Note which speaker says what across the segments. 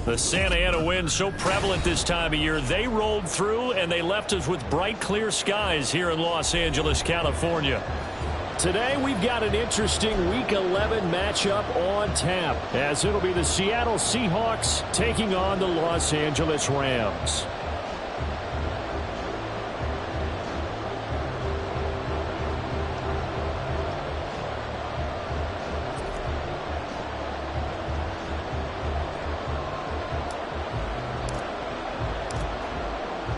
Speaker 1: The Santa Ana wind so prevalent this time of year. They rolled through and they left us with bright, clear skies here in Los Angeles, California. Today we've got an interesting Week 11 matchup on tap, as it'll be the Seattle Seahawks taking on the Los Angeles Rams.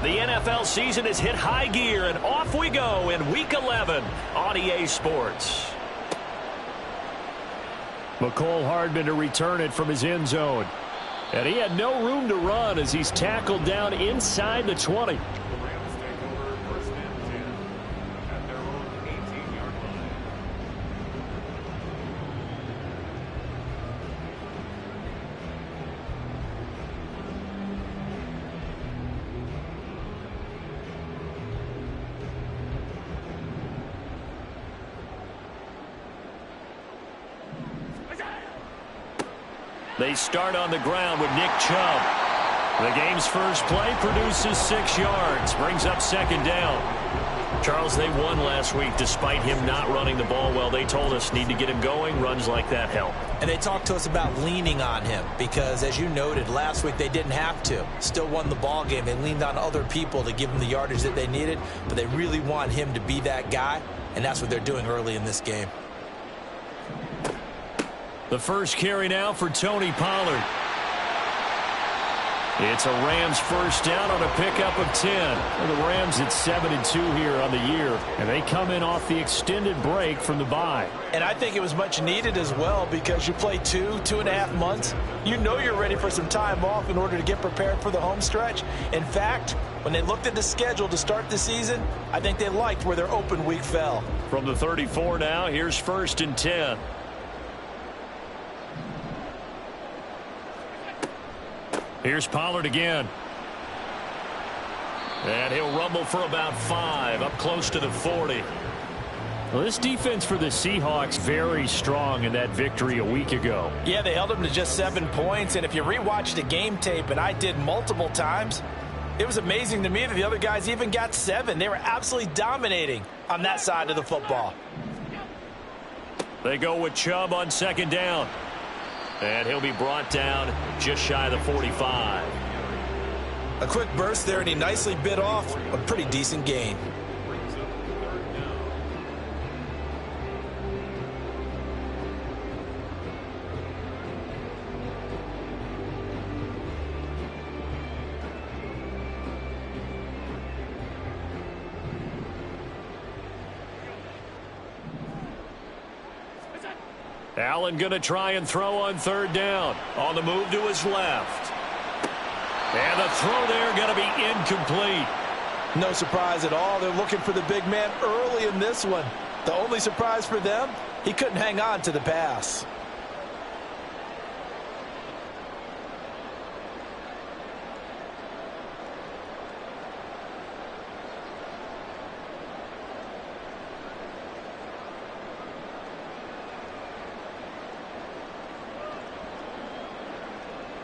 Speaker 1: The NFL season has hit high gear, and off we go in Week 11 on EA Sports. McCole Hardman to return it from his end zone. And he had no room to run as he's tackled down inside the 20. They start on the ground with Nick Chubb. The game's first play produces 6 yards, brings up second down. Charles, they won last week despite him not running the ball well. They told us need to get him going. Runs like that help.
Speaker 2: And they talked to us about leaning on him because, as you noted, last week they didn't have to. Still won the ball game. They leaned on other people to give them the yardage that they needed, but they really want him to be that guy, and that's what they're doing early in this game.
Speaker 1: The first carry now for Tony Pollard. It's a Rams first down on a pickup of 10. The Rams at 7-2 here on the year, and they come in off the extended break from the bye.
Speaker 2: And I think it was much needed as well because you play 2.5 months. You know you're ready for some time off in order to get prepared for the home stretch. In fact, when they looked at the schedule to start the season, I think they liked where their open week fell.
Speaker 1: From the 34 now, here's 1st and 10. Here's Pollard again. And he'll rumble for about 5, up close to the 40. Well, this defense for the Seahawks very strong in that victory a week ago.
Speaker 2: Yeah, they held them to just 7 points. And if you rewatch the game tape, and I did multiple times, it was amazing to me that the other guys even got 7. They were absolutely dominating on that side of the football.
Speaker 1: They go with Chubb on second down. And he'll be brought down just shy of the 45.
Speaker 2: A quick burst there, and he nicely bit off a pretty decent gain.
Speaker 1: Allen going to try and throw on third down. On the move to his left. And the throw there going to be incomplete.
Speaker 2: No surprise at all. They're looking for the big man early in this one. The only surprise for them, he couldn't hang on to the pass.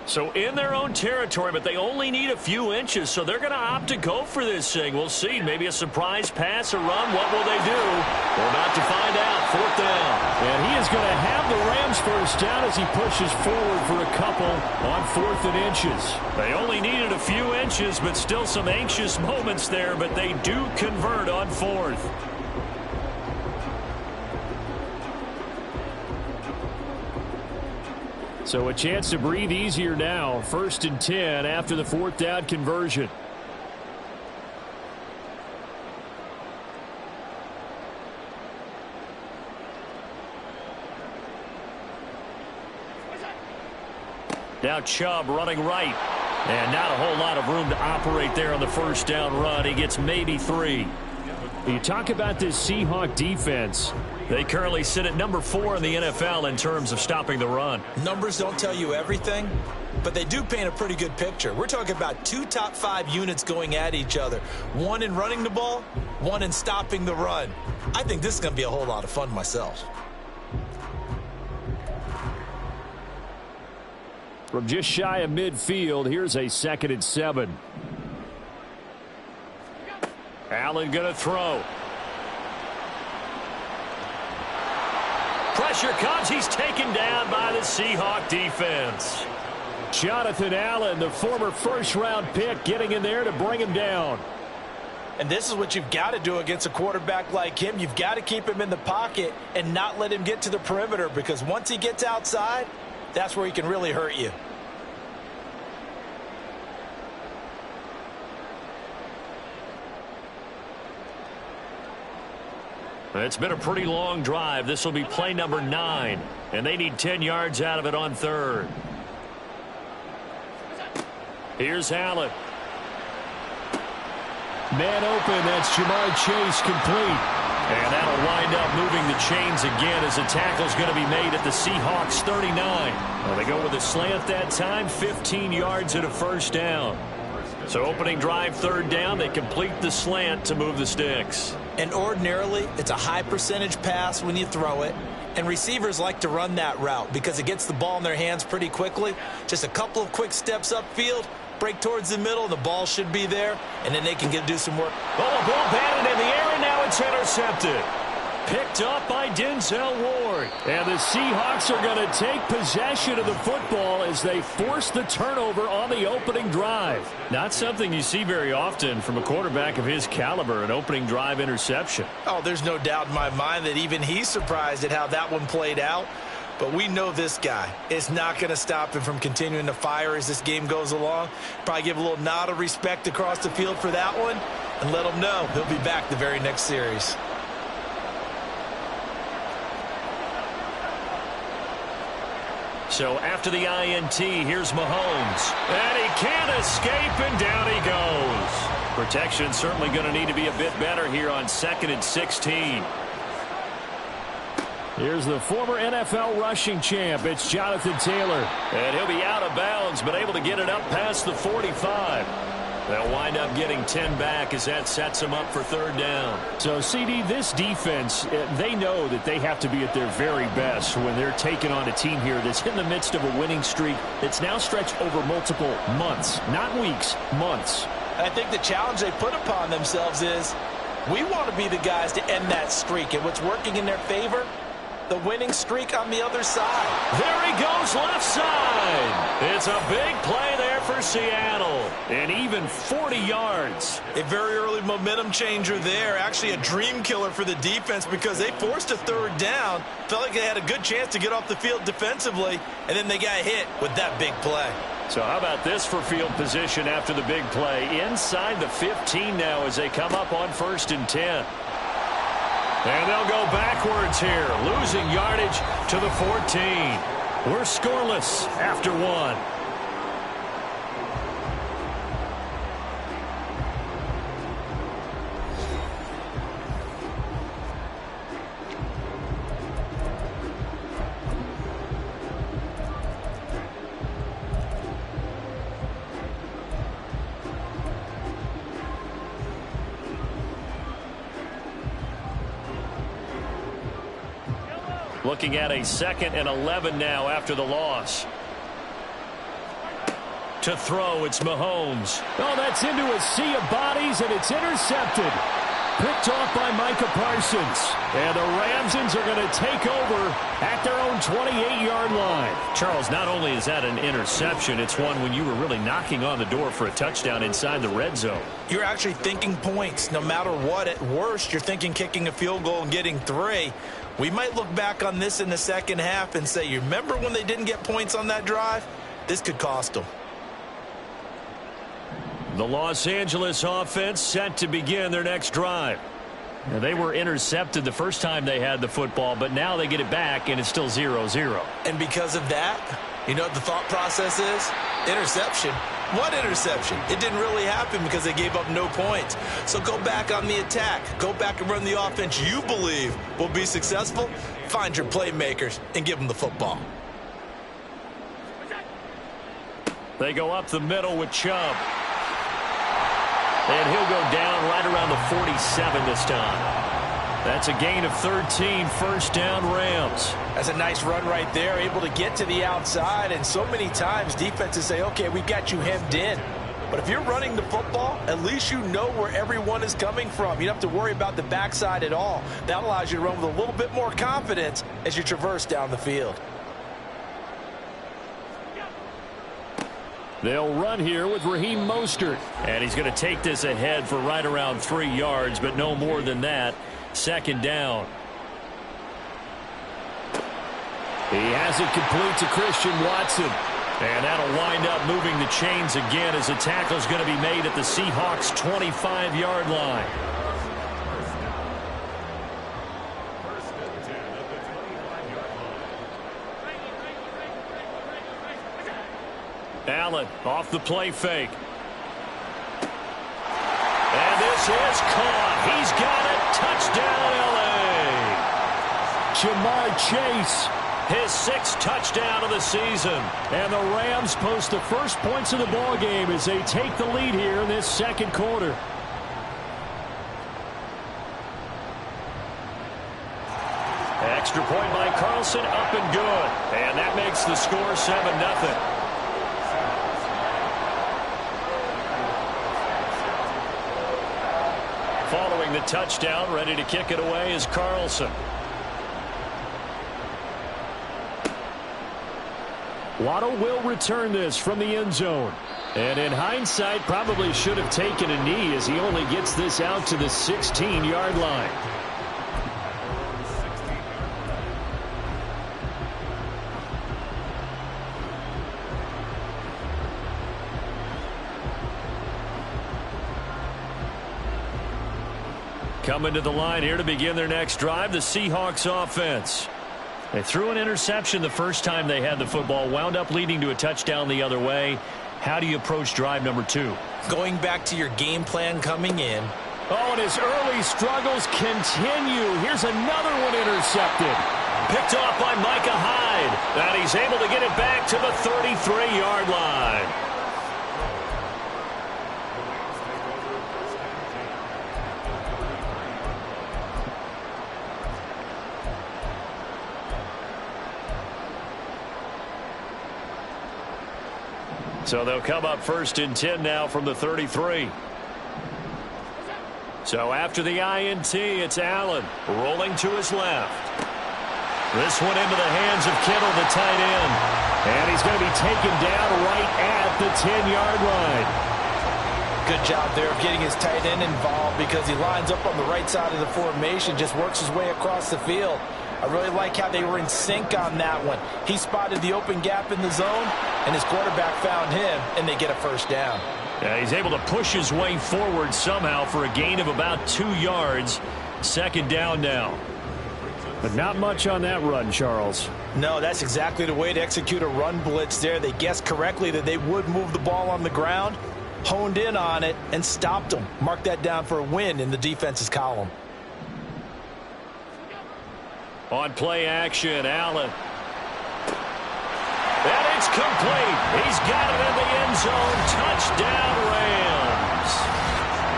Speaker 1: So in their own territory, but they only need a few inches, so they're going to opt to go for this thing. We'll see. Maybe a surprise pass or run. What will they do? We're about to find out. 4th down. And he is going to have the Rams first down as he pushes forward for a couple on 4th and inches. They only needed a few inches, but still some anxious moments there, but they do convert on 4th. So a chance to breathe easier now. 1st and 10 after the 4th down conversion. Now Chubb running right. And not a whole lot of room to operate there on the first down run. He gets maybe 3. You talk about this Seahawk defense. They currently sit at number 4 in the NFL in terms of stopping the run.
Speaker 2: Numbers don't tell you everything, but they do paint a pretty good picture. We're talking about 2 top 5 units going at each other. One in running the ball, one in stopping the run. I think this is going to be a whole lot of fun myself.
Speaker 1: From just shy of midfield, here's a 2nd and 7. Allen going to throw. Pressure comes. He's taken down by the Seahawk defense. Jonathan Allen, the former first-round pick, getting in there to bring him down.
Speaker 2: And this is what you've got to do against a quarterback like him. You've got to keep him in the pocket and not let him get to the perimeter, because once he gets outside, that's where he can really hurt you.
Speaker 1: It's been a pretty long drive. This will be play number 9, and they need 10 yards out of it on 3rd. Here's Allen. Man open, that's Jamar Chase, complete. And that'll wind up moving the chains again as the tackle's going to be made at the Seahawks 39. Well, they go with a slant that time, 15 yards and a first down. So opening drive, 3rd down, they complete the slant to move the sticks.
Speaker 2: And ordinarily, it's a high percentage pass when you throw it. And receivers like to run that route because it gets the ball in their hands pretty quickly. Just a couple of quick steps upfield, break towards the middle, the ball should be there, and then they can do some work.
Speaker 1: Oh, the ball batted in the air, and now it's intercepted. Picked up by Denzel Ward. And the Seahawks are going to take possession of the football as they force the turnover on the opening drive. Not something you see very often from a quarterback of his caliber, an opening drive interception.
Speaker 2: Oh, there's no doubt in my mind that even he's surprised at how that one played out. But we know this guy is not going to stop him from continuing to fire as this game goes along. Probably give a little nod of respect across the field for that one and let him know he'll be back the very next series.
Speaker 1: So after the INT, here's Mahomes. And he can't escape, and down he goes. Protection certainly going to need to be a bit better here on 2nd and 16. Here's the former NFL rushing champ. It's Jonathan Taylor. And he'll be out of bounds, but able to get it up past the 45. They'll wind up getting 10 back as that sets them up for 3rd down. So, CD, this defense, they know that they have to be at their very best when they're taking on a team here that's in the midst of a winning streak that's now stretched over multiple months. Not weeks, months.
Speaker 2: I think the challenge they put upon themselves is we want to be the guys to end that streak. And what's working in their favor? The winning streak on the other side.
Speaker 1: There he goes, left side. It's a big play there for Seattle. And even 40 yards.
Speaker 2: A very early momentum changer there. Actually a dream killer for the defense because they forced a 3rd down. Felt like they had a good chance to get off the field defensively. And then they got hit with that big play.
Speaker 1: So how about this for field position after the big play? Inside the 15 now as they come up on 1st and 10. And they'll go backwards here, losing yardage to the 14. We're scoreless after 1. Looking at a 2nd and 11 now after the loss. To throw, it's Mahomes. Oh, that's into a sea of bodies, and it's intercepted. Picked off by Micah Parsons. And the Ramsons are going to take over at their own 28-yard line. Charles, not only is that an interception, it's one when you were really knocking on the door for a touchdown inside the red zone.
Speaker 2: You're actually thinking points. No matter what, at worst, you're thinking kicking a field goal and getting 3. We might look back on this in the second half and say, you remember when they didn't get points on that drive? This could cost them.
Speaker 1: The Los Angeles offense set to begin their next drive. Now, they were intercepted the first time they had the football, but now they get it back, and it's still 0-0.
Speaker 2: And because of that, you know what the thought process is? Interception. What interception? It didn't really happen because they gave up no points. So go back on the attack. Go back and run the offense you believe will be successful. Find your playmakers and give them the football.
Speaker 1: They go up the middle with Chubb. And he'll go down right around the 47 this time. That's a gain of 13, first down Rams.
Speaker 2: That's a nice run right there, able to get to the outside, and so many times defenses say, okay, we've got you hemmed in. But if you're running the football, at least you know where everyone is coming from. You don't have to worry about the backside at all. That allows you to run with a little bit more confidence as you traverse down the field.
Speaker 1: They'll run here with Raheem Mostert. And he's going to take this ahead for right around 3 yards, but no more than that. Second down. He has it complete to Christian Watson. And that'll wind up moving the chains again as the tackle's going to be made at the Seahawks' 25-yard line. Allen off the play fake. And this is caught. He's got it. Touchdown, L.A. Jamar Chase, his 6th touchdown of the season. And the Rams post the first points of the ball game as they take the lead here in this second quarter. Extra point by Carlson, up and good. And that makes the score 7-0. Following the touchdown, ready to kick it away is Carlson. Waddle will return this from the end zone. And in hindsight, probably should have taken a knee as he only gets this out to the 16-yard line. Coming to the line here to begin their next drive, the Seahawks offense. They threw an interception the first time they had the football, wound up leading to a touchdown the other way. How do you approach drive number 2?
Speaker 2: Going back to your game plan coming in.
Speaker 1: Oh, and his early struggles continue. Here's another one intercepted. Picked off by Micah Hyde. And he's able to get it back to the 33-yard line. So they'll come up 1st and 10 now from the 33. So after the INT, it's Allen rolling to his left. This one into the hands of Kittle, the tight end. And he's going to be taken down right at the 10-yard line.
Speaker 2: Good job there of getting his tight end involved because he lines up on the right side of the formation, just works his way across the field. I really like how they were in sync on that one. He spotted the open gap in the zone, and his quarterback found him, and they get a first down.
Speaker 1: Yeah, he's able to push his way forward somehow for a gain of about 2 yards. Second down now. But not much on that run, Charles.
Speaker 2: No, that's exactly the way to execute a run blitz there. They guessed correctly that they would move the ball on the ground, honed in on it, and stopped them. Mark that down for a win in the defense's column.
Speaker 1: On play action, Allen. And it's complete. He's got it in the end zone. Touchdown, Rams.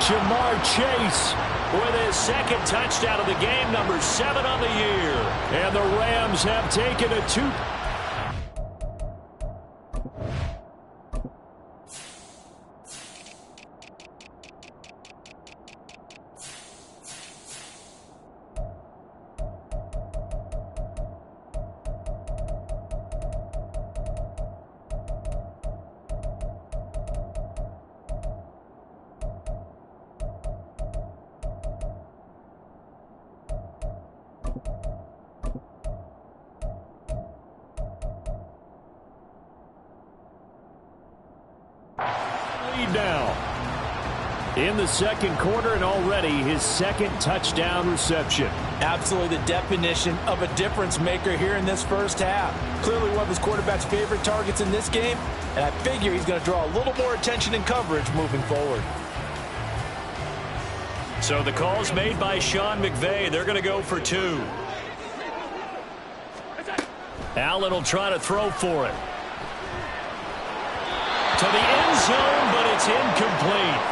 Speaker 1: Jamar Chase with his 2nd touchdown of the game, number 7 on the year. And the Rams have taken a 2. Now in the second quarter, and already his 2nd touchdown reception.
Speaker 2: Absolutely the definition of a difference maker here in this first half. Clearly one of his quarterback's favorite targets in this game, and I figure he's going to draw a little more attention and coverage moving forward.
Speaker 1: So the call's made by Sean McVay. They're going to go for 2. Allen will try to throw for it. To the end zone, but it's incomplete.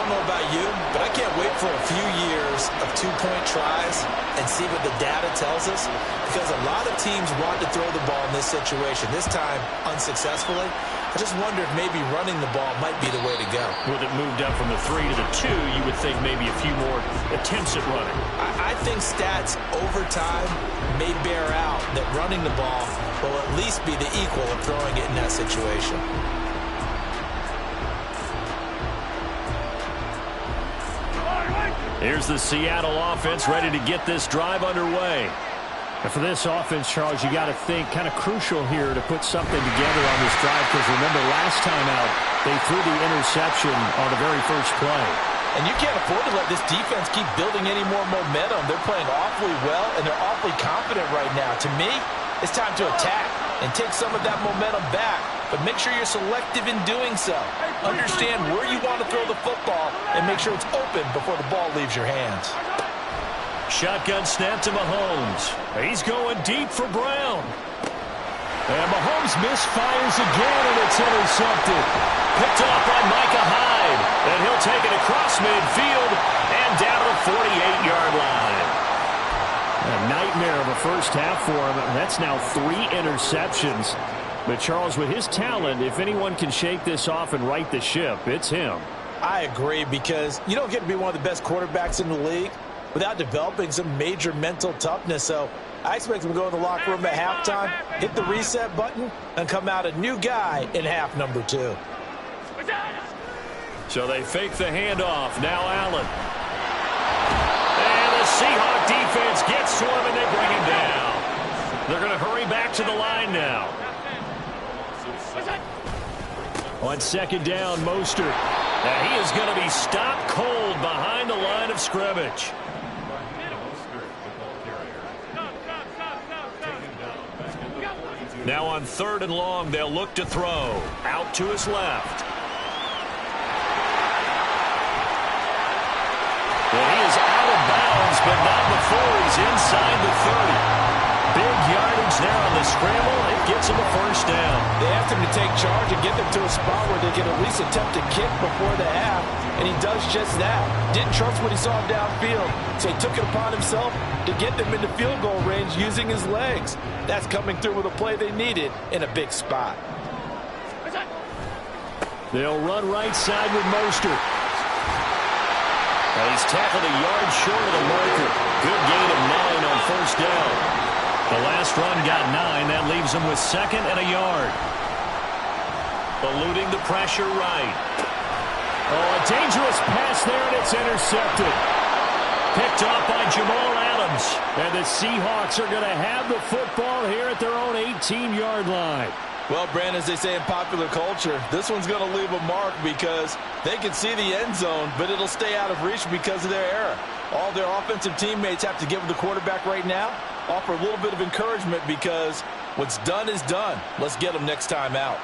Speaker 2: don't know about you, but I can't wait for a few years of two-point tries and see what the data tells us, because a lot of teams want to throw the ball in this situation, this time unsuccessfully. I just wonder if maybe running the ball might be the way to go.
Speaker 1: With it moved up from the 3 to the 2, you would think maybe a few more attempts at running.
Speaker 2: I think stats over time may bear out that running the ball will at least be the equal of throwing it in that situation.
Speaker 1: Here's the Seattle offense ready to get this drive underway. And for this offense, Charles, you got to think kind of crucial here to put something together on this drive, because remember last time out they threw the interception on the very first play.
Speaker 2: And you can't afford to let this defense keep building any more momentum. They're playing awfully well, and they're awfully confident right now. To me, it's time to attack and take some of that momentum back, but make sure you're selective in doing so. Understand where you want to throw the football and make sure it's open before the ball leaves your hands.
Speaker 1: Shotgun snap to Mahomes. He's going deep for Brown. And Mahomes misfires again, and it's intercepted. Picked off by Micah Hyde. And he'll take it across midfield and down to the 48-yard line. A nightmare of a first half for him. That's now 3 interceptions. But Charles, with his talent, if anyone can shake this off and right the ship, it's him.
Speaker 2: I agree, because you don't get to be one of the best quarterbacks in the league without developing some major mental toughness. So I expect him to go in the locker room at halftime, hit the reset button, and come out a new guy in half number 2.
Speaker 1: So they fake the handoff. Now Allen. And the Seahawk defense gets to him, and they bring him down. They're going to hurry back to the line now. On second down, Mostert. Now he is going to be stopped cold behind the line of scrimmage. Now on 3rd and long, they'll look to throw. Out to his left. Well, he is out of bounds, but not before he's inside the 30. Big yardage there on the scramble. It gets him a first down.
Speaker 2: They asked him to take charge and get them to a spot where they can at least attempt a kick before the half, and he does just that. Didn't trust what he saw downfield, so he took it upon himself to get them into field goal range using his legs. That's coming through with a play they needed in a big spot.
Speaker 1: They'll run right side with Mostert. And he's tackled a yard short of the marker. Good gain of 9 on first down. The last run got 9. That leaves him with 2nd and a yard. Eluding the pressure right. Oh, a dangerous pass there, and it's intercepted. Picked off by Jamal Adams. And the Seahawks are going to have the football here at their own 18-yard line.
Speaker 2: Well, Brandon, as they say in popular culture, this one's going to leave a mark, because they can see the end zone, but it'll stay out of reach because of their error. All their offensive teammates have to give the quarterback right now, offer a little bit of encouragement, because what's done is done. Let's get them next time out.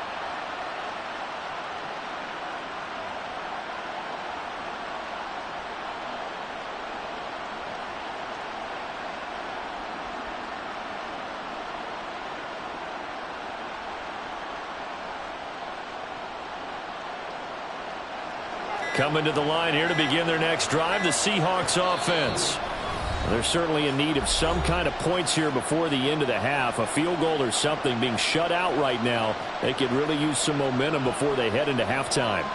Speaker 1: Coming to the line here to begin their next drive, the Seahawks offense. They're certainly in need of some kind of points here before the end of the half. A field goal or something. Being shut out right now, they could really use some momentum before they head into halftime.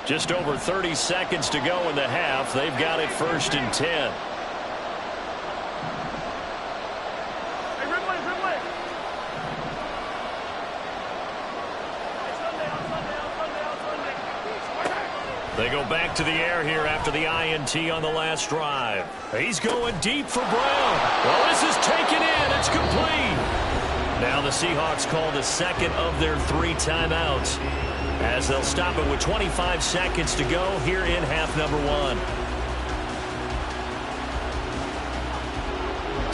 Speaker 1: Just over 30 seconds to go in the half. They've got it 1st and 10. They go back to the air here after the INT on the last drive. He's going deep for Brown. Well, this is taken in. It's complete. Now the Seahawks call the 2nd of their 3 timeouts, as they'll stop it with 25 seconds to go here in half number 1.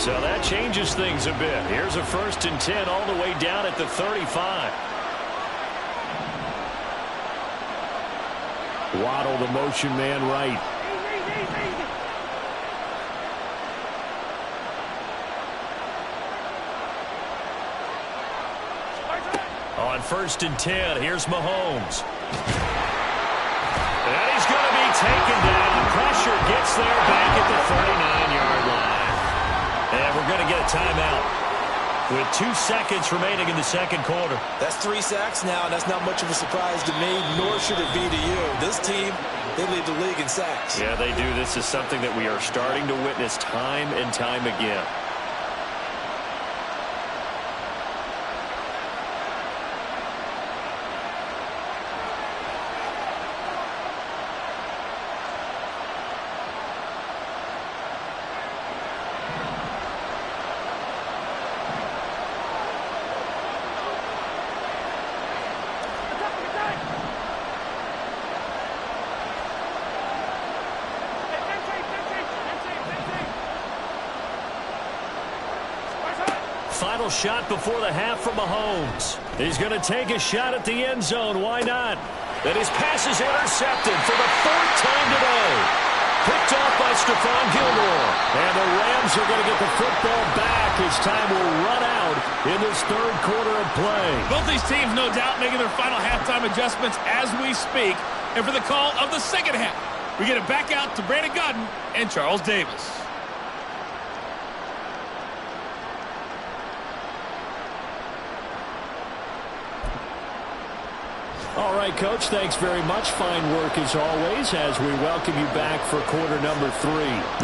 Speaker 1: So that changes things a bit. Here's a 1st and 10 all the way down at the 35. Waddle, the motion man right. On 1st and 10, here's Mahomes. And he's going to be taken down. Pressure gets there back at the 39-yard line. And we're going to get a timeout with 2 seconds remaining in the second quarter.
Speaker 2: That's 3 sacks now, and that's not much of a surprise to me, nor should it be to you. This team, they lead the league in sacks.
Speaker 1: Yeah, they do. This is something that we are starting to witness time and time again. Final shot before the half from Mahomes. He's going to take a shot at the end zone. Why not? And his pass is intercepted for the 4th time today. Picked off by Stephon Gilmore. And the Rams are going to get the football back as time will run out in this 3rd quarter of play.
Speaker 3: Both these teams, no doubt, making their final halftime adjustments as we speak. And for the call of the second half, we get it back out to Brandon Godden and Charles Davis.
Speaker 1: All right, Coach, thanks very much. Fine work as always as we welcome you back for quarter number 3.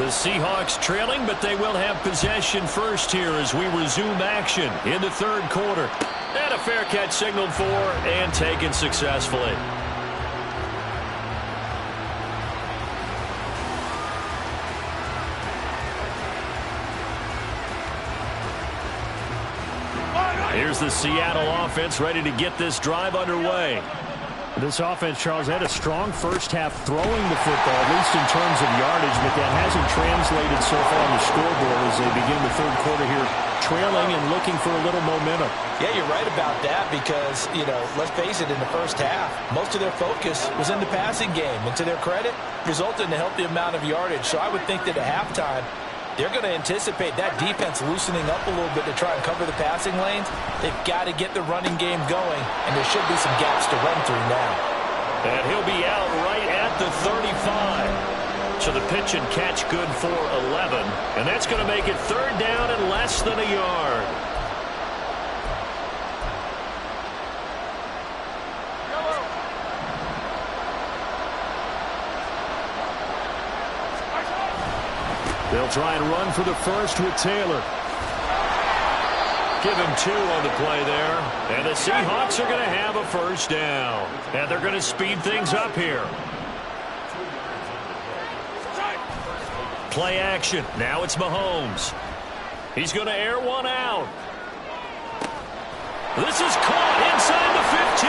Speaker 1: The Seahawks trailing, but they will have possession first here as we resume action in the 3rd quarter. And a fair catch signaled for and taken successfully. Here's the Seattle offense ready to get this drive underway. This offense, Charles, had a strong first half throwing the football, at least in terms of yardage, but that hasn't translated so far on the scoreboard as they begin the 3rd quarter here, trailing and looking for a little momentum.
Speaker 2: Yeah, you're right about that because, let's face it, in the first half, most of their focus was in the passing game. And to their credit, resulted in a healthy amount of yardage. So I would think that at halftime, they're going to anticipate that defense loosening up a little bit to try and cover the passing lanes. They've got to get the running game going, and there should be some gaps to run through now.
Speaker 1: And he'll be out right at the 35. So the pitch and catch good for 11. And that's going to make it 3rd down and less than a yard. They'll try and run for the first with Taylor. Give him 2 on the play there. And the Seahawks are going to have a first down. And they're going to speed things up here. Play action. Now it's Mahomes. He's going to air one out. This is caught inside the 15.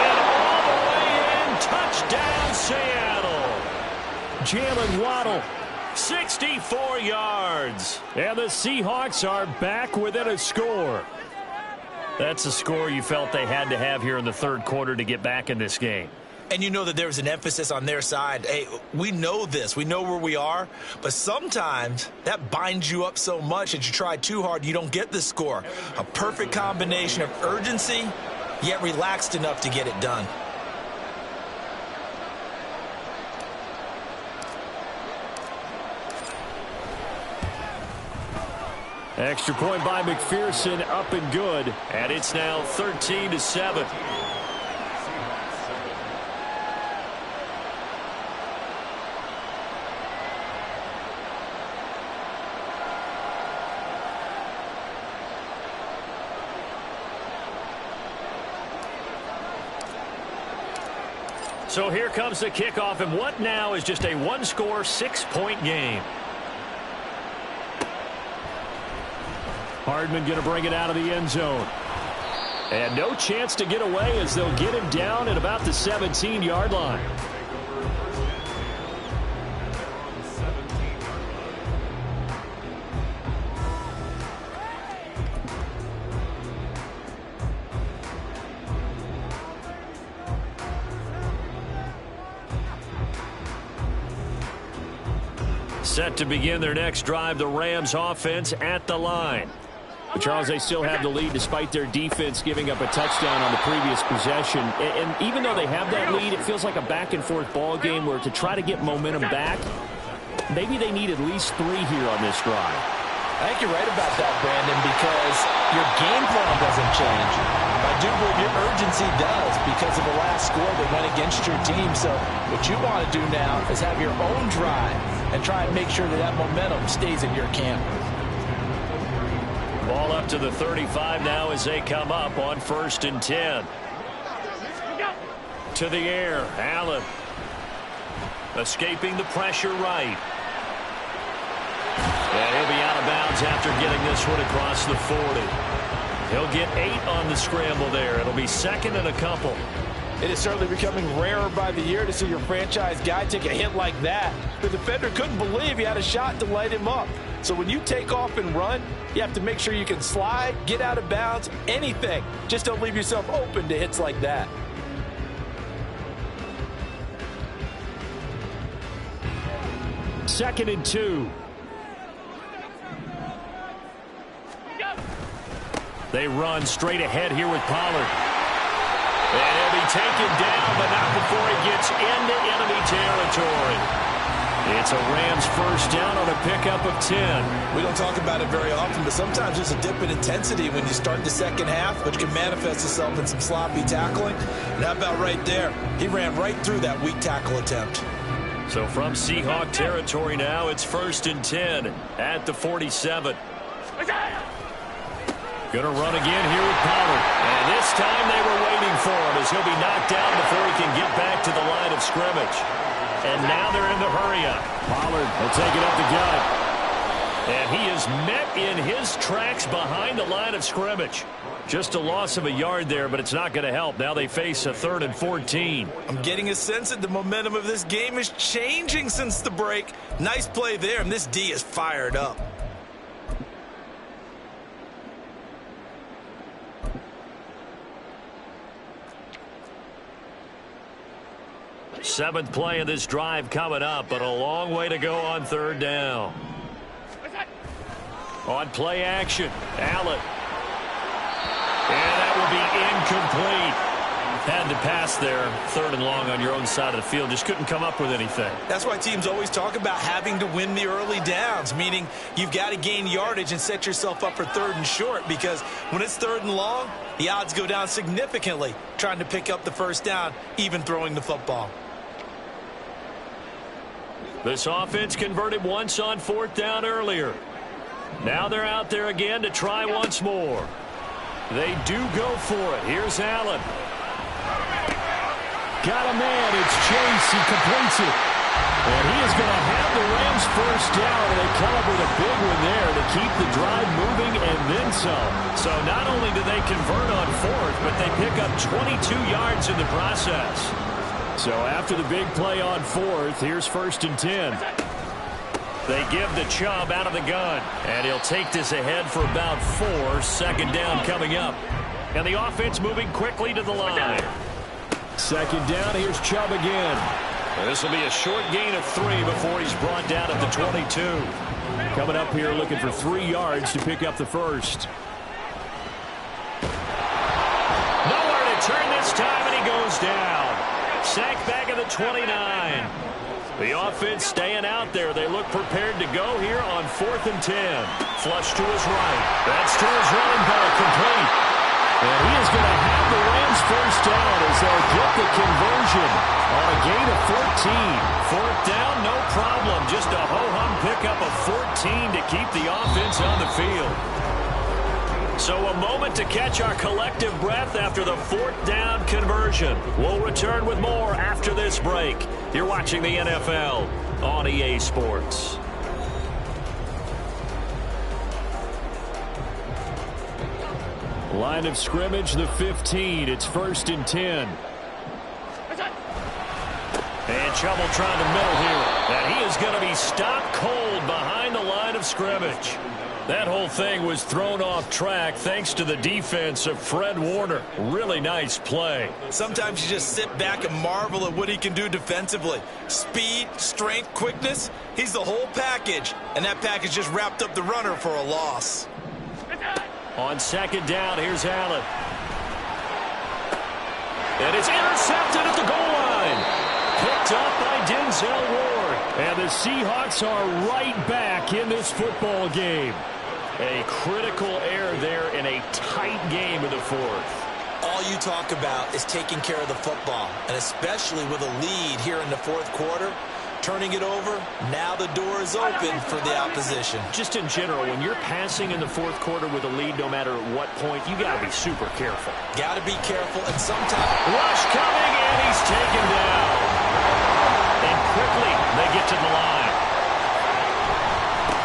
Speaker 1: And all the way in. Touchdown, Seattle. Jalen Waddle. 64 yards. And the Seahawks are back within a score. That's a score you felt they had to have here in the 3rd quarter to get back in this game.
Speaker 2: And you know that there was an emphasis on their side. Hey, we know this. We know where we are. But sometimes that binds you up so much that you try too hard, you don't get the score. A perfect combination of urgency, yet relaxed enough to get it done.
Speaker 1: Extra point by McPherson, up and good. And it's now 13-7. So here comes the kickoff, and what now is just a 1-score, 6-point game. Hardman going to bring it out of the end zone. And no chance to get away as they'll get him down at about the 17-yard line. Set to begin their next drive, the Rams offense at the line.
Speaker 4: But Charles, they still have the lead despite their defense giving up a touchdown on the previous possession. And even though they have that lead, it feels like a back-and-forth ball game where to try to get momentum back, maybe they need at least 3 here on this drive.
Speaker 2: I think you're right about that, Brandon, because your game plan doesn't change. I do believe your urgency does because of the last score that went against your team. So what you want to do now is have your own drive and try and make sure that that momentum stays in your camp.
Speaker 1: Ball up to the 35 now as they come up on 1st and 10. To the air, Allen. Escaping the pressure right. And he'll be out of bounds after getting this one across the 40. He'll get 8 on the scramble there. It'll be 2nd and a couple.
Speaker 2: It is certainly becoming rarer by the year to see your franchise guy take a hit like that. The defender couldn't believe he had a shot to light him up. So when you take off and run, you have to make sure you can slide, get out of bounds, anything. Just don't leave yourself open to hits like that.
Speaker 1: Second and 2. They run straight ahead here with Pollard. And he'll be taken down, but not before he gets into enemy territory. It's a Rams first down on a pickup of 10.
Speaker 2: We don't talk about it very often, but sometimes there's a dip in intensity when you start the second half, which can manifest itself in some sloppy tackling. And how about right there? He ran right through that weak tackle attempt.
Speaker 1: So from Seahawk territory now, it's 1st and 10 at the 47. Going to run again here with Pollard. And this time they were waiting for him as he'll be knocked down before he can get back to the line of scrimmage. And now they're in the hurry-up. Pollard will take it up the gut. And he is met in his tracks behind the line of scrimmage. Just a loss of a yard there, but it's not going to help. Now they face a 3rd and 14.
Speaker 2: I'm getting a sense that the momentum of this game is changing since the break. Nice play there, and this D is fired up.
Speaker 1: Seventh play of this drive coming up, but a long way to go on 3rd down. On play action, Allen. And that will be incomplete. Had to pass there, 3rd and long on your own side of the field. Just couldn't come up with anything.
Speaker 2: That's why teams always talk about having to win the early downs, meaning you've got to gain yardage and set yourself up for 3rd and short, because when it's 3rd and long, the odds go down significantly trying to pick up the first down, even throwing the football.
Speaker 1: This offense converted once on 4th down earlier. Now they're out there again to try once more. They do go for it. Here's Allen. Got a man. It's Chase. He completes it. And he is going to have the Rams first down. And they come up with a big one there to keep the drive moving and then some. So not only do they convert on 4th, but they pick up 22 yards in the process. So after the big play on 4th, here's 1st and 10. They give the Chubb out of the gun. And he'll take this ahead for about 4. 2nd down coming up. And the offense moving quickly to the line. 2nd down, here's Chubb again. And this will be a short gain of 3 before he's brought down at the 22. Coming up here looking for 3 yards to pick up the first. Nowhere to turn this time, and he goes down. Sacked back at the 29. The offense staying out there. They look prepared to go here on 4th and 10. Flush to his right. That's to his running back, complete. And he is going to have the Rams first down as they'll get the conversion on a gain of 14. 4th down, no problem. Just a ho-hum pickup of 14 to keep the offense on the field. So a moment to catch our collective breath after the 4th down conversion. We'll return with more after this break. You're watching the NFL on EA Sports. Line of scrimmage, the 15. It's 1st and 10. And Chubb will try the middle here. And he is going to be stopped cold behind the line of scrimmage. That whole thing was thrown off track thanks to the defense of Fred Warner. Really nice play.
Speaker 2: Sometimes you just sit back and marvel at what he can do defensively. Speed, strength, quickness, he's the whole package. And that package just wrapped up the runner for a loss.
Speaker 1: On second down, here's Allen. And it's intercepted at the goal line. Picked up by Denzel Ward. And the Seahawks are right back in this football game. A critical error there in a tight game in the fourth.
Speaker 2: All you talk about is taking care of the football, and especially with a lead here in the fourth quarter, turning it over, now the door is open for the opposition.
Speaker 1: Just in general, when you're passing in the fourth quarter with a lead, no matter at what point, you got to be super careful.
Speaker 2: Got to be careful, and sometimes...
Speaker 1: Rush coming, and he's taken down. And quickly, they get to the line.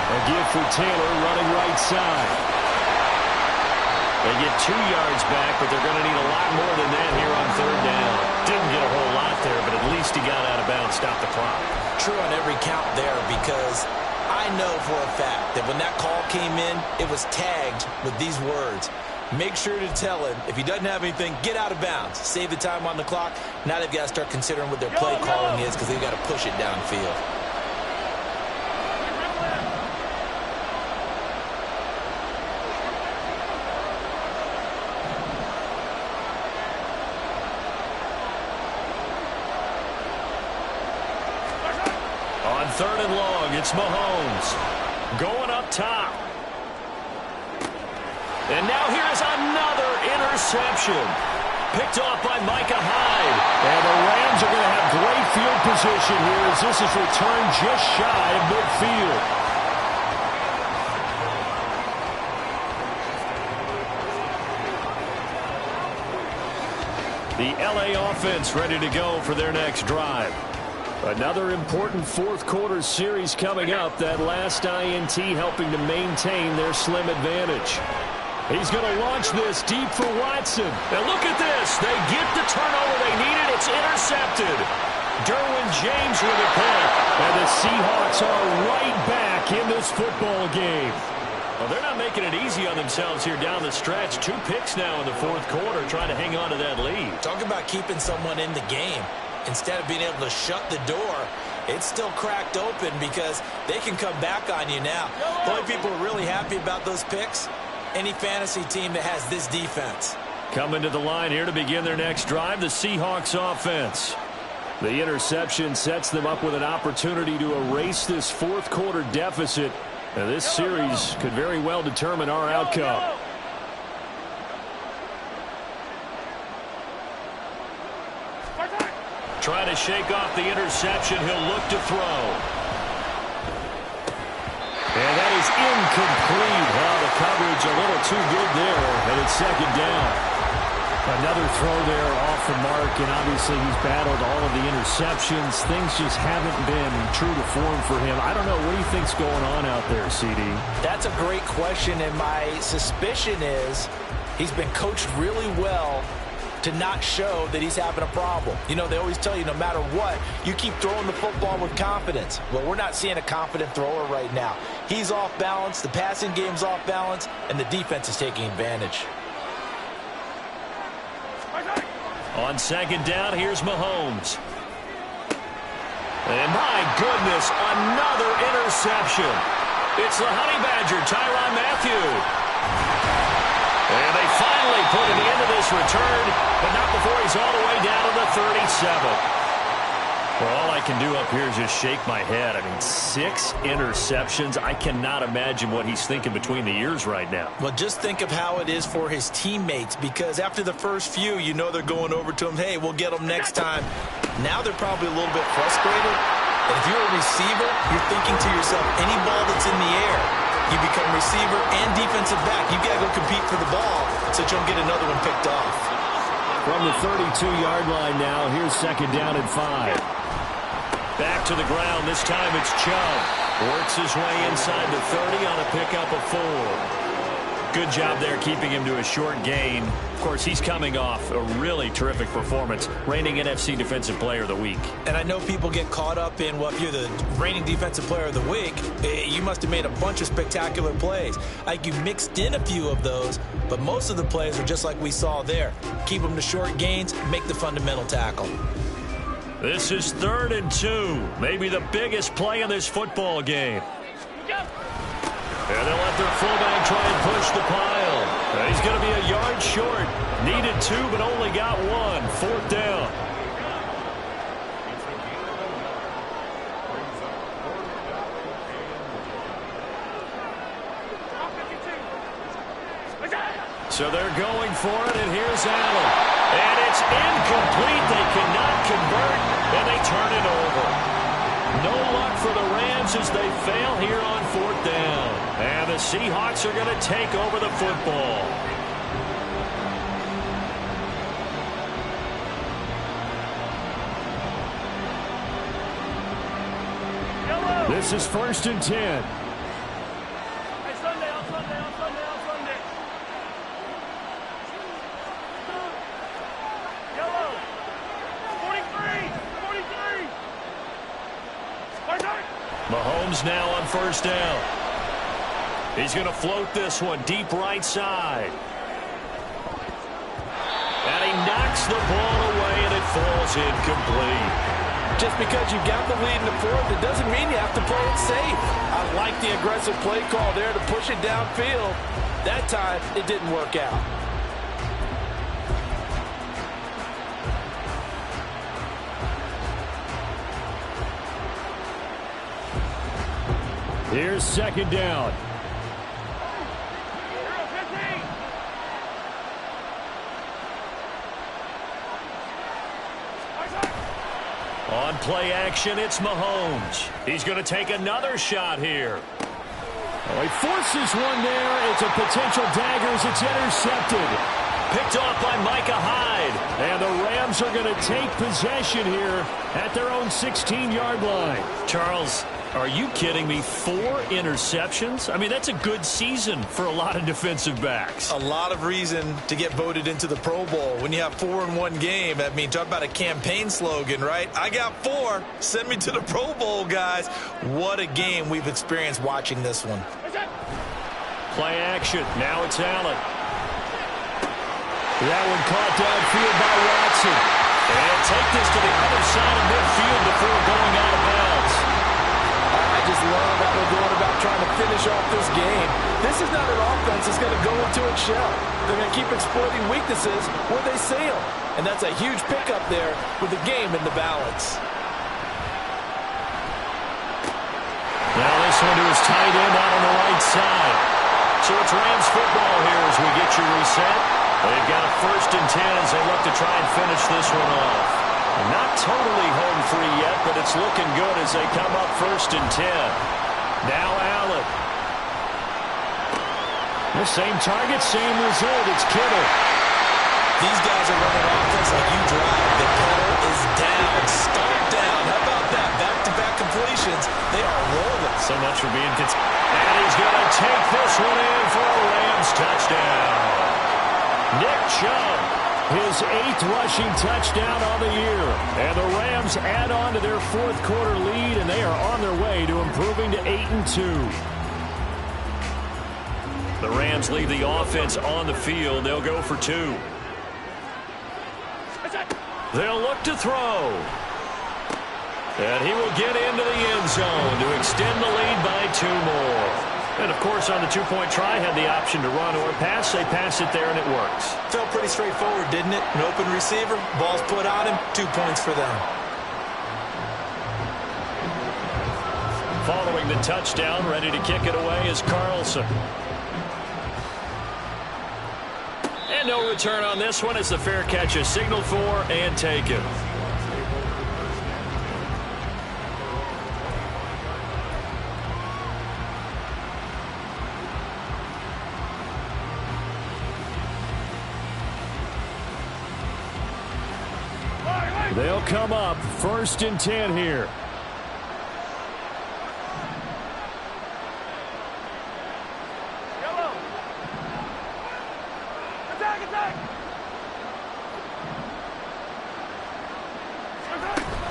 Speaker 1: A give for Taylor running right side. They get 2 yards back, but they're going to need a lot more than that here on third down. Didn't get a whole lot there, but at least he got out of bounds, stopped the clock.
Speaker 2: True on every count there, because I know for a fact that when that call came in, it was tagged with these words. Make sure to tell him, if he doesn't have anything, get out of bounds. Save the time on the clock. Now they've got to start considering what their play calling is, because they've got to push it downfield.
Speaker 1: On third and long, it's Mahomes going up top. And now here's another interception. Picked off by Micah Hyde. And the Rams are going to have great field position here as this is returned just shy of midfield. The LA offense ready to go for their next drive. Another important fourth quarter series coming up. That last INT helping to maintain their slim advantage. He's going to launch this deep for Watson. And look at this. They get the turnover they needed. It's intercepted. Derwin James with a pick. And the Seahawks are right back in this football game. Well, they're not making it easy on themselves here down the stretch. 2 picks now in the fourth quarter trying to hang on to that lead.
Speaker 2: Talk about keeping someone in the game. Instead of being able to shut the door, it's still cracked open because they can come back on you now. The only people who are really happy about those picks, any fantasy team that has this defense.
Speaker 1: Coming to the line here to begin their next drive, the Seahawks offense. The interception sets them up with an opportunity to erase this fourth quarter deficit. Now, this series could very well determine our outcome. Trying to shake off the interception. He'll look to throw. And that is incomplete. Well, the coverage a little too good there, and it's second down. Another throw there off the mark, and obviously he's battled all of the interceptions. Things just haven't been true to form for him. I don't know. What do you think's going on out there, CD?
Speaker 2: That's a great question, and my suspicion is he's been coached really well to not show that he's having a problem. You know, they always tell you no matter what, you keep throwing the football with confidence. Well, we're not seeing a confident thrower right now. He's off balance, the passing game's off balance, and the defense is taking advantage.
Speaker 1: On second down, here's Mahomes. And my goodness, another interception. It's the Honey Badger, Tyrann Mathieu. And they finally put an end to this return, but not before he's all the way down to the 37. Well, all I can do up here is just shake my head. I mean, 6 interceptions. I cannot imagine what he's thinking between the ears right now.
Speaker 2: Well, just think of how it is for his teammates, because after the first few, you know they're going over to him, hey, we'll get them next time. Now they're probably a little bit frustrated. And if you're a receiver, you're thinking to yourself, any ball that's in the air, you become receiver and defensive back. You've got to go compete for the ball so you don't get another one picked off.
Speaker 1: From the 32-yard line now, here's second down and 5. Back to the ground. This time it's Chubb. Works his way inside the 30 on a pickup of 4. Good job there keeping him to a short gain. Of course, he's coming off a really terrific performance, reigning NFC Defensive Player of the Week.
Speaker 2: And I know people get caught up in, well, if you're the reigning Defensive Player of the Week, you must have made a bunch of spectacular plays. Like you mixed in a few of those, but most of the plays are just like we saw there. Keep them to short gains, make the fundamental tackle.
Speaker 1: This is 3rd and 2, maybe the biggest play in this football game. And they'll let their fullback try and push the pile. He's going to be a yard short. Needed 2, but only got 1. 4th down. So they're going for it, and here's Allen. And it's incomplete. They cannot convert, and they turn it over. No luck for the Rams as they fail here on 4th down. And the Seahawks are going to take over the football. This is 1st and 10. Mahomes now on 1st down. He's going to float this one deep right side. And he knocks the ball away, and it falls incomplete.
Speaker 2: Just because you've got the lead in the 4th, it doesn't mean you have to play it safe. I like the aggressive play call there to push it downfield. That time, it didn't work out.
Speaker 4: Here's 2nd down.
Speaker 1: On play action, it's Mahomes. He's going to take another shot here.
Speaker 4: Oh, he forces one there. It's a potential dagger as it's intercepted.
Speaker 1: Picked off by Micah Hyde.
Speaker 4: And the Rams are going to take possession here at their own 16-yard line.
Speaker 1: Charles, are you kidding me? 4 interceptions? I mean, that's a good season for a lot of defensive backs.
Speaker 2: A lot of reason to get voted into the Pro Bowl. When you have 4 in one game, I mean, talk about a campaign slogan, right? I got 4. Send me to the Pro Bowl, guys. What a game we've experienced watching this one.
Speaker 1: Play action. Now it's Allen. That one caught downfield by Watson. And take this to the other side of midfield before going out of bounds.
Speaker 2: I just love how they're going about trying to finish off this game. This is not an offense that's going to go into its shell. They're going to keep exploiting weaknesses where they see them. And that's a huge pickup there with the game in the balance.
Speaker 1: Now this one to his tight end out on the right side. So it's Rams football here as we get you reset. They've got a 1st and 10 as they look to try and finish this one off. Not totally home free yet, but it's looking good as they come up 1st and 10. Now Allen.
Speaker 4: The same target, same result. It's Kittle.
Speaker 2: These guys are running offense like you drive. The pedal is down. Start down. How about that? Back-to-back completions. They are rolling.
Speaker 1: So much for being consistent. And he's going to take this one in for a Rams touchdown. Nick Chubb, his 8th rushing touchdown on the year. And the Rams add on to their 4th quarter lead, and they are on their way to improving to 8-2. The Rams leave the offense on the field. They'll go for 2. They'll look to throw. And he will get into the end zone to extend the lead by 2 more. And, of course, on the 2-point try, had the option to run or pass. They pass it there, and it works.
Speaker 2: Felt pretty straightforward, didn't it? An open receiver, ball's put on him, 2 points for them.
Speaker 1: Following the touchdown, ready to kick it away is Carlson. And no return on this one as the fair catch is signaled for and taken.
Speaker 4: They'll come up 1st and 10 here.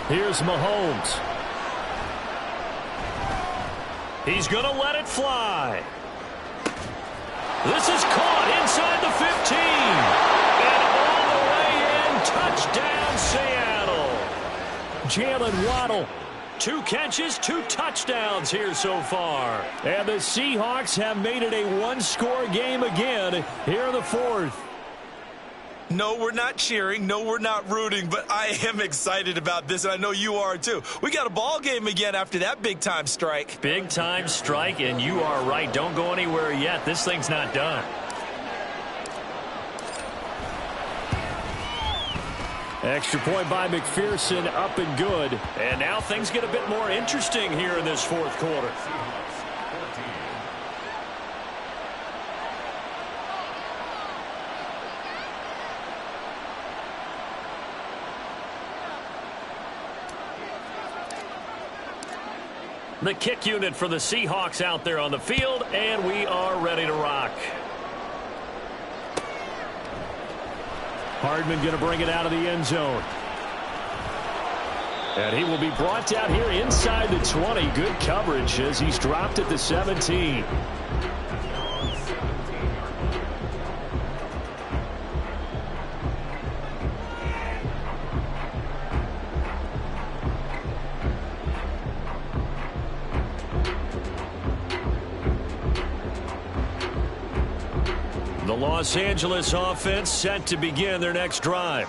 Speaker 1: Here's Mahomes. He's going to let it fly. This is caught inside the 15. And all the way in. Touchdown, Seattle. Jalen Waddle. 2 catches, 2 touchdowns here so far. And the Seahawks have made it a one-score game again here in the 4th.
Speaker 2: No, we're not cheering. No, we're not rooting, but I am excited about this, and I know you are too. We got a ball game again after that big-time strike.
Speaker 1: Big-time strike, and you are right. Don't go anywhere yet. This thing's not done. Extra point by McPherson, up and good. And now things get a bit more interesting here in this 4th quarter. The kick unit for the Seahawks out there on the field, and we are ready to rock. Hardman going to bring it out of the end zone. And he will be brought down here inside the 20. Good coverage as he's dropped at the 17. The Los Angeles offense set to begin their next drive.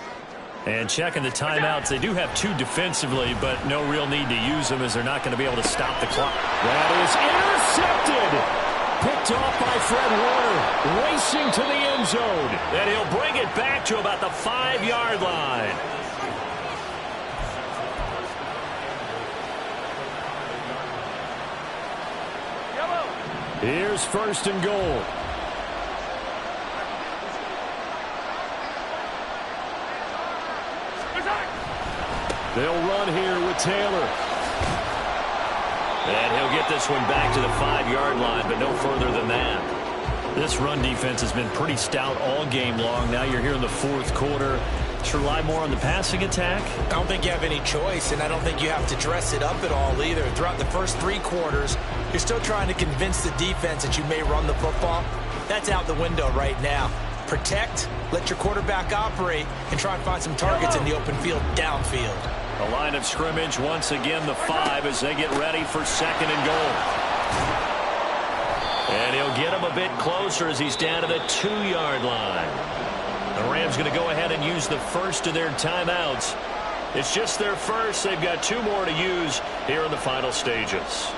Speaker 1: And checking the timeouts, they do have 2 defensively, but no real need to use them as they're not going to be able to stop the clock. That is intercepted. Picked off by Fred Warner, racing to the end zone. And he'll bring it back to about the 5-yard line. Here's 1st and goal. They'll run here with Taylor. And he'll get this one back to the 5-yard line, but no further than that. This run defense has been pretty stout all game long. Now you're here in the 4th quarter. Should rely more on the passing attack?
Speaker 2: I don't think you have any choice, and I don't think you have to dress it up at all either. Throughout the first 3 quarters, you're still trying to convince the defense that you may run the football. That's out the window right now. Protect, let your quarterback operate, and try and find some targets in the open field downfield.
Speaker 1: The line of scrimmage once again the 5 as they get ready for 2nd and goal. And he'll get him a bit closer as he's down to the 2-yard line. The Rams going to go ahead and use the first of their timeouts. It's just their first. They've got 2 more to use here in the final stages.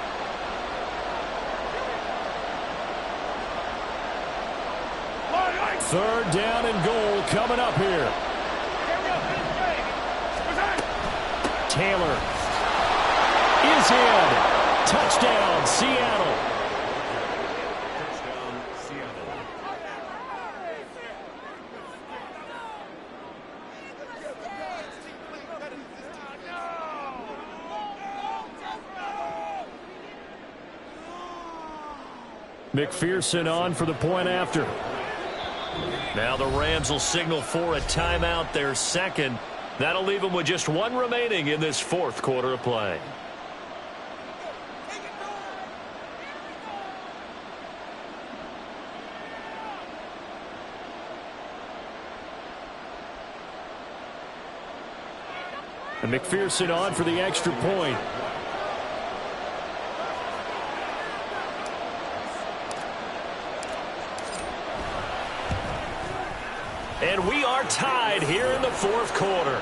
Speaker 1: Third down and goal coming up here. Taylor is in. Touchdown, Seattle. McPherson on for the point after. Now the Rams will signal for a timeout, their 2nd. That'll leave them with just 1 remaining in this 4th quarter of play. And McPherson on for the extra point. And we are tied here in the 4th quarter.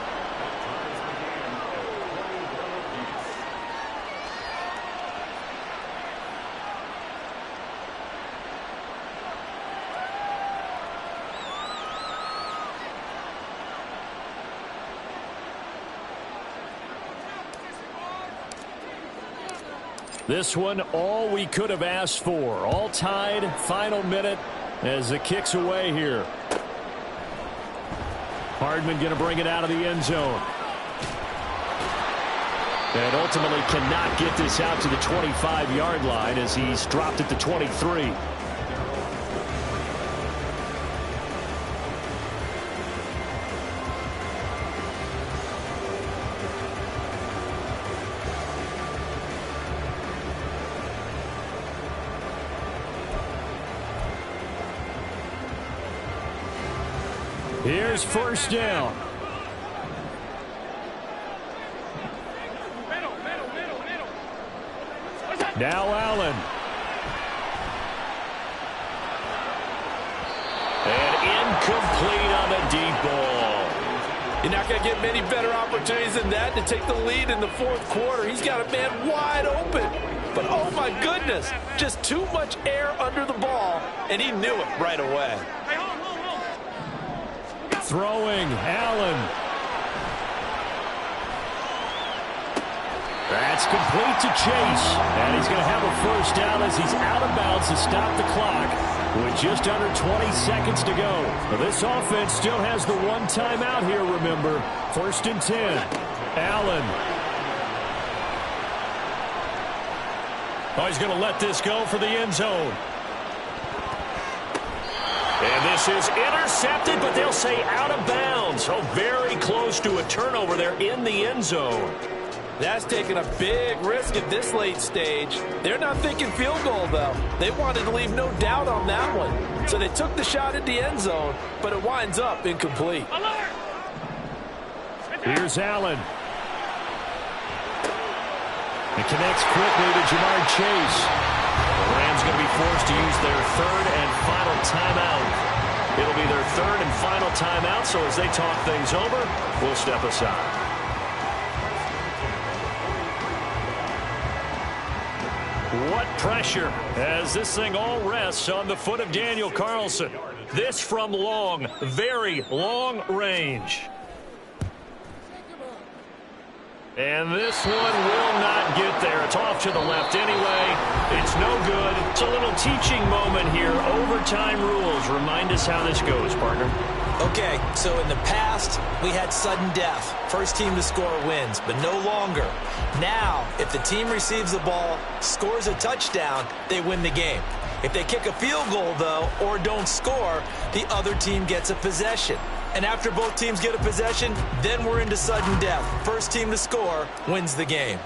Speaker 1: This one, all we could have asked for. All tied, final minute as the kick's away here. Hardman going to bring it out of the end zone. And ultimately cannot get this out to the 25-yard line as he's dropped at the 23.
Speaker 4: Here's first down. Now Allen.
Speaker 1: And incomplete on the deep ball.
Speaker 2: You're not going to get many better opportunities than that to take the lead in the fourth quarter. He's got a man wide open. But, oh, my goodness, just too much air under the ball, and he knew it right away.
Speaker 4: Throwing, Allen. That's complete to Chase. And he's going to have a first down as he's out of bounds to stop the clock with just under 20 seconds to go. Well, this offense still has the one timeout here, remember. 1st and 10. Allen.
Speaker 1: Oh, he's going to let this go for the end zone. And this is intercepted, but they'll say out of bounds. Oh, very close to a turnover there in the end zone.
Speaker 2: That's taking a big risk at this late stage. They're not thinking field goal, though. They wanted to leave no doubt on that one. So they took the shot at the end zone, but it winds up incomplete.
Speaker 4: Here's Allen. It connects quickly to Jamar Chase.
Speaker 1: The Rams going to be forced to use their third and final timeout. It'll be their third and final timeout, so as they talk things over, we'll step aside. What pressure as this thing all rests on the foot of Daniel Carlson. This from long, very long range. And this one will not get there. It's off to the left anyway. It's no good. It's a little teaching moment here. Overtime rules. Remind us how this goes, partner.
Speaker 2: Okay, so in the past, we had sudden death. First team to score wins, but no longer. Now, if the team receives the ball, scores a touchdown, they win the game. If they kick a field goal, though, or don't score, the other team gets a possession. And after both teams get a possession, then we're into sudden death. First team to score wins the game.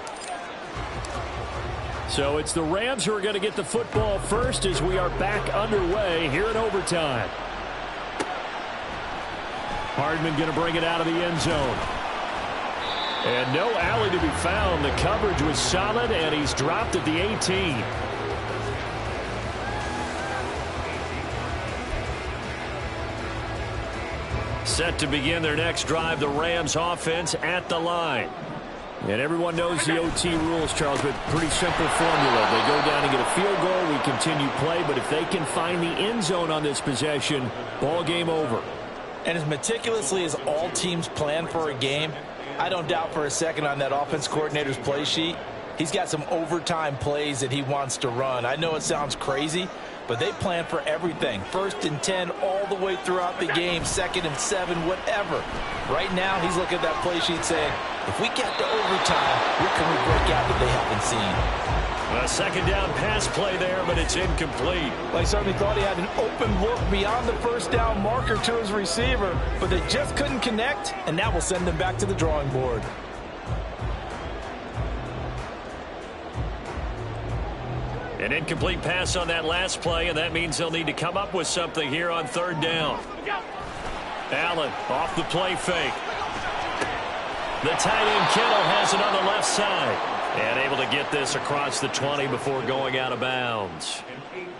Speaker 4: So it's the Rams who are going to get the football first as we are back underway here in overtime. Hardman going to bring it out of the end zone. And no alley to be found. The coverage was solid, and he's dropped at the 18.
Speaker 1: Set to begin their next drive, the Rams offense at the line.
Speaker 4: And everyone knows the OT rules, Charles, but pretty simple formula. They go down and get a field goal, we continue play, but if they can find the end zone on this possession, ball game over.
Speaker 2: And as meticulously as all teams plan for a game, I don't doubt for a second on that offense coordinator's play sheet, he's got some overtime plays that he wants to run. I know it sounds crazy, but they plan for everything. 1st and 10 all the way throughout the game, 2nd and 7, whatever. Right now, he's looking at that play sheet saying, if we get to overtime, what can we break out that they haven't seen?
Speaker 1: A second down pass play there, but it's incomplete.
Speaker 2: Well, he certainly thought he had an open look beyond the first down marker to his receiver, but they just couldn't connect, and that will send them back to the drawing board.
Speaker 1: An incomplete pass on that last play, and that means they'll need to come up with something here on 3rd down. Allen off the play fake. The tight end Kittle has it on the left side. And able to get this across the 20 before going out of bounds.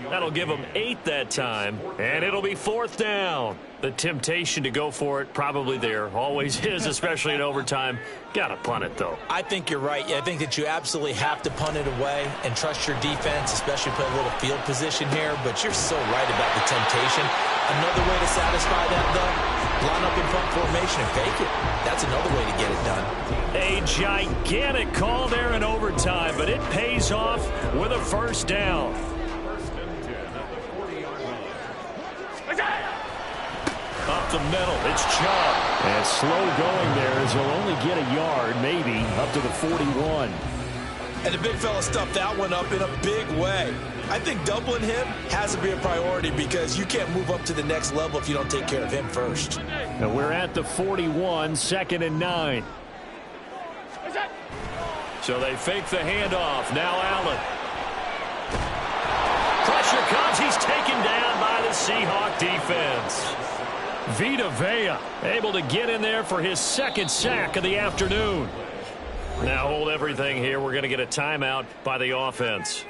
Speaker 1: That'll give them 8 that time, and it'll be 4th down. The temptation to go for it probably there. Always is, especially in overtime. Got to punt it, though.
Speaker 2: I think you're right. I think that you absolutely have to punt it away and trust your defense, especially play a little field position here. But you're so right about the temptation. Another way to satisfy that, though, line up in front formation and fake it. That's another way to get it done.
Speaker 1: A gigantic call there in overtime, but it pays off with a 1st down. Up the middle, it's Chubb.
Speaker 4: And slow going there as he'll only get a yard, maybe, up to the 41.
Speaker 2: And the big fella stuffed that one up in a big way. I think doubling him has to be a priority because you can't move up to the next level if you don't take care of him first.
Speaker 4: And we're at the 41, 2nd and 9.
Speaker 1: So they fake the handoff. Now Allen. Pressure comes. He's taken down by the Seahawk defense. Vita Vea able to get in there for his second sack of the afternoon. Now hold everything here. We're going to get a timeout by the offense.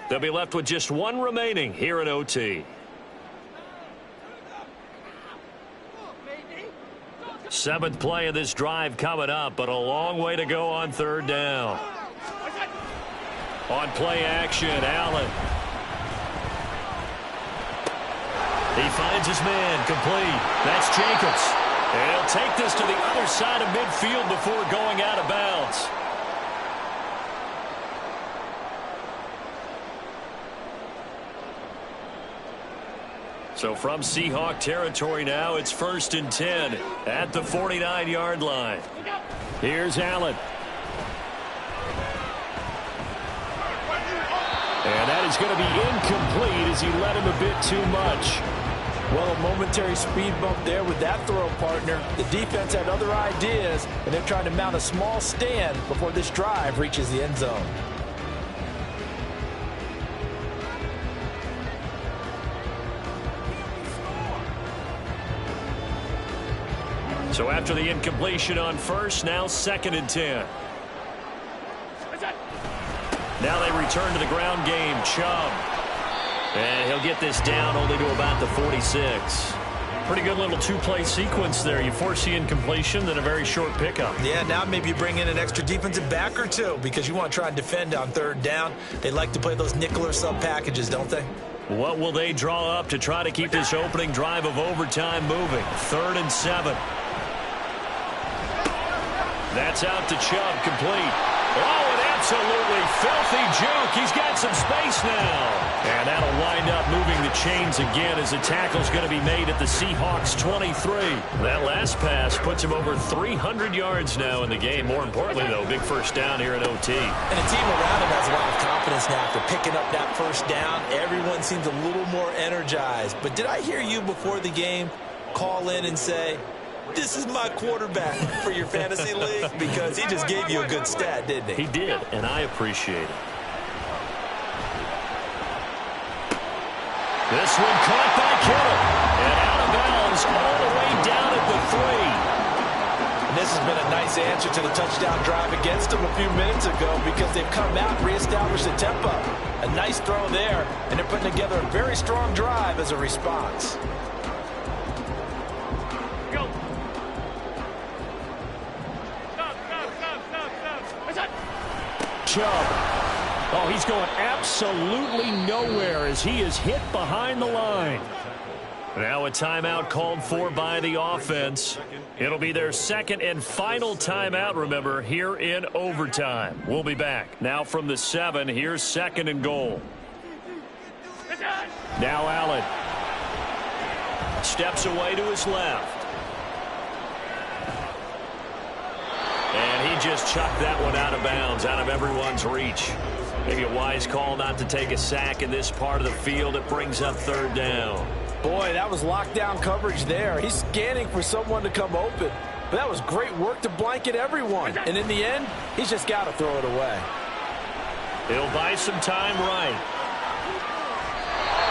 Speaker 1: They'll be left with just one remaining here in OT. Seventh play of this drive coming up, but a long way to go on third down. On play action, Allen. He finds his man, complete. That's Jacobs. And he'll take this to the other side of midfield before going out of bounds. So from Seahawk territory now, it's 1st and 10 at the 49-yard line. Here's Allen. And that is going to be incomplete as he led him a bit too much.
Speaker 2: Well, a momentary speed bump there with that throw, partner. The defense had other ideas, and they're trying to mount a small stand before this drive reaches the end zone.
Speaker 1: So after the incompletion on first, now 2nd and 10. Now they return to the ground game. Chubb. And he'll get this down only to about the 46. Pretty good little two-play sequence there. You force the incompletion, then a very short pickup.
Speaker 2: Yeah, now maybe you bring in an extra defensive back or two because you want to try and defend on third down. They like to play those nickel or sub packages, don't they?
Speaker 1: What will they draw up to try to keep this opening drive of overtime moving? 3rd and 7. That's out to Chubb, complete. Oh, an absolutely filthy juke. He's got some space now. And that'll wind up moving the chains again as the tackle's going to be made at the Seahawks 23. That last pass puts him over 300 yards now in the game. More importantly, though, big first down here in OT.
Speaker 2: And the team around him has a lot of confidence now after picking up that first down. Everyone seems a little more energized. But did I hear you before the game call in and say, this is my quarterback for your fantasy league? Because he just gave you a good stat, didn't he?
Speaker 1: He did, and I appreciate it. This one caught by Kittle. And out of bounds all the way down at the 3.
Speaker 2: And this has been a nice answer to the touchdown drive against them a few minutes ago because they've come out and reestablished the tempo. A nice throw there, and they're putting together a very strong drive as a response.
Speaker 1: Chubb. Oh, he's going absolutely nowhere as he is hit behind the line. Now a timeout called for by the offense. It'll be their second and final timeout, remember, here in overtime. We'll be back. Now from the 7, here's 2nd and goal. Now Allen. Steps away to his left. And he just chucked that one out of bounds, out of everyone's reach. Maybe a wise call not to take a sack in this part of the field. It brings up 3rd down.
Speaker 2: Boy, that was lockdown coverage there. He's scanning for someone to come open. But that was great work to blanket everyone. And in the end, he's just got to throw it away.
Speaker 1: He'll buy some time right.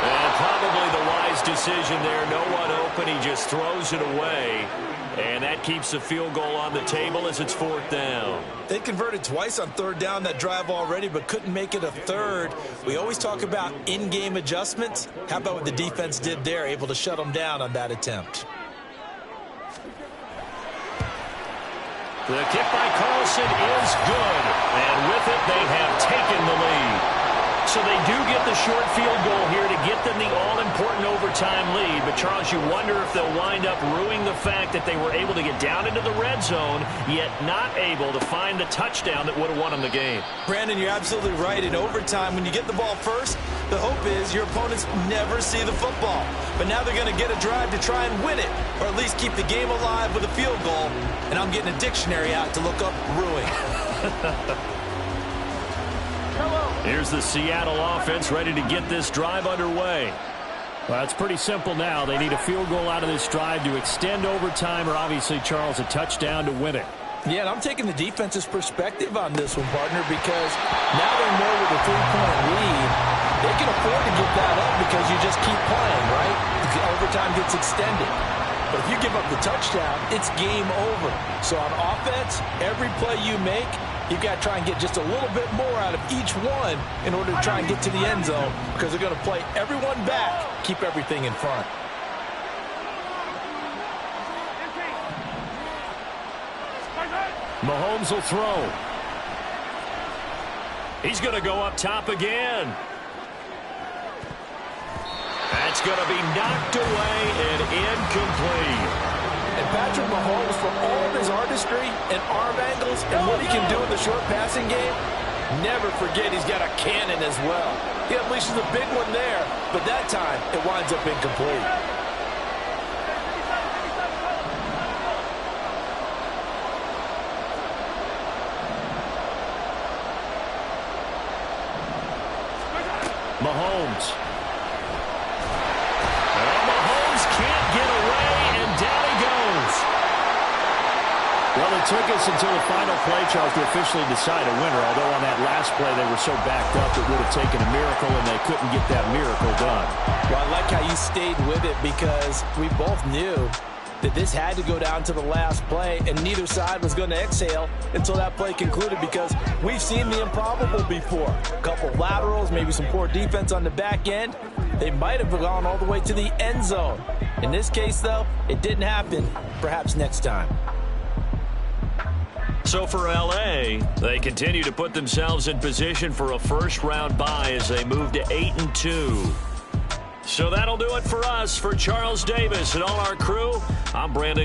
Speaker 1: And probably the wise decision there. No one open. He just throws it away. And that keeps the field goal on the table as it's 4th down.
Speaker 2: They converted twice on 3rd down that drive already, but couldn't make it a 3rd. We always talk about in-game adjustments. How about what the defense did there, able to shut them down on that attempt?
Speaker 1: The kick by Carlson is good. And with it, they have taken the lead. So they do get the short field goal here to get them the all-important overtime lead. But, Charles, you wonder if they'll wind up ruining the fact that they were able to get down into the red zone, yet not able to find the touchdown that would have won them the game.
Speaker 2: Brandon, you're absolutely right. In overtime, when you get the ball first, the hope is your opponents never see the football. But now they're going to get a drive to try and win it, or at least keep the game alive with a field goal. And I'm getting a dictionary out to look up ruin.
Speaker 1: Here's the Seattle offense ready to get this drive underway. Well, it's pretty simple now. They need a field goal out of this drive to extend overtime or, obviously, Charles, a touchdown to win it.
Speaker 2: Yeah, and I'm taking the defense's perspective on this one, partner, because now they know with a 3-point lead, they can afford to give that up because you just keep playing, right? The overtime gets extended. But if you give up the touchdown, it's game over. So on offense, every play you make, you've got to try and get just a little bit more out of each one in order to try and get to the end zone, because they're going to play everyone back, keep everything in front.
Speaker 1: Mahomes will throw. He's going to go up top again. That's going to be knocked away and incomplete.
Speaker 2: And Patrick Mahomes, for all of his artistry and arm angles and what he can do in the short passing game, never forget he's got a cannon as well. He unleashes a big one there, but that time it winds up incomplete.
Speaker 1: Mahomes. And Mahomes can't get away, and down he goes.
Speaker 4: Well, it took us until the final play, Charles, to officially decide a winner, although on that last play they were so backed up it would have taken a miracle, and they couldn't get that miracle done.
Speaker 2: Well, I like how you stayed with it, because we both knew that this had to go down to the last play, and neither side was going to exhale until that play concluded, because we've seen the improbable before. A couple laterals, maybe some poor defense on the back end. They might have gone all the way to the end zone. In this case, though, it didn't happen. Perhaps next time.
Speaker 1: So for L.A., they continue to put themselves in position for a first-round bye as they move to 8-2. So that'll do it for us. For Charles Davis and all our crew, I'm Brandon.